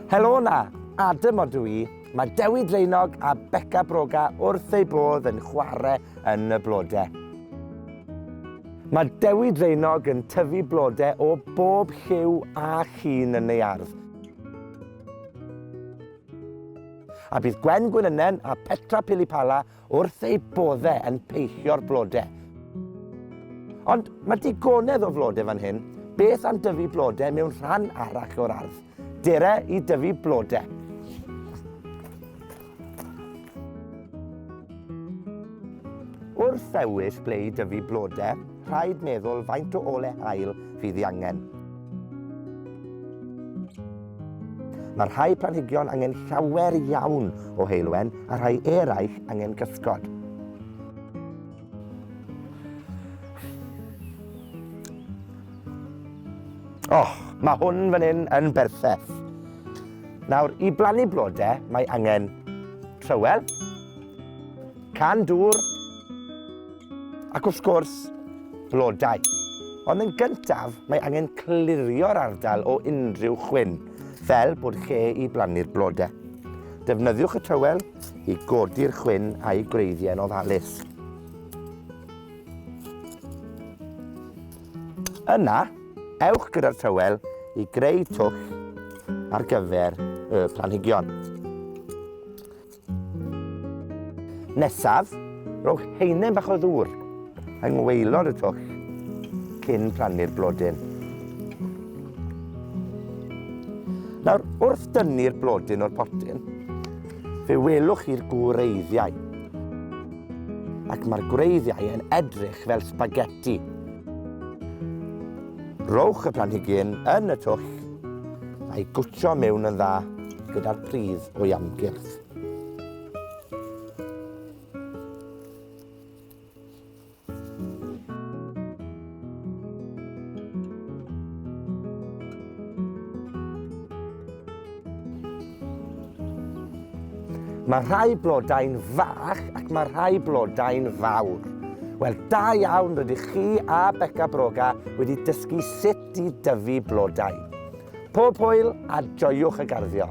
Helo na, Adam odw i. Mae Dewi Draenog a Beca Broga wrth eu bodd yn chwarae yn y blodau. Mae Dewi Draenog yn tyfu blodau o bob lliw a llun yn ei ardd. A bydd Gwen Gwynynnen a Petra Pilipala wrth eu boddau yn peillio'r blodau. Ond mae digonedd o flodau fan hyn. Beth am dyfu blodau mewn rhan arall o'r ardd? Dere i dyfu blodau. Wrth ddewis ble i dyfu blodau, rhaid meddwl faint o ole haul fydd ei angen. Mae rhai planhigion angen llawer iawn o heulwen a rhai eraill angen cysgod. Mae hwn fan hyn yn berffeth. Nawr, i blannu blodau, mae angen trywel, can dŵr, ac wrth gwrs, blodau. Ond yn gyntaf, mae angen clirio'r ardal o unrhyw chwyn, fel bod lle i blannu'r blodau. Defnyddiwch y trywel i godi'r chwyn a'i gwreiddiau'n ofalus. Yna, ewch gyda'r trywel i greu twll ar gyfer y planhigion. Nesaf, rhowch haenen bach o ddŵr yng ngwaelod y twll cyn plannu'r blodyn. Nawr, wrth dynnu'r blodyn o'r potyn, fe welwch chi'r gwreiddiau. Ac mae'r gwreiddiau yn edrych fel spaghetti. Rhowch y planhigyn yn y twll a'i gwtio mewn yn dda gyda'r pridd o'i amgylch. Mae rhai blodau'n fach ac mae rhai blodau'n fawr. Wel, da iawn rydych chi a Beca Broga wedi dysgu sut i dyfu blodau. Pob hwyl a joiwch y garddio.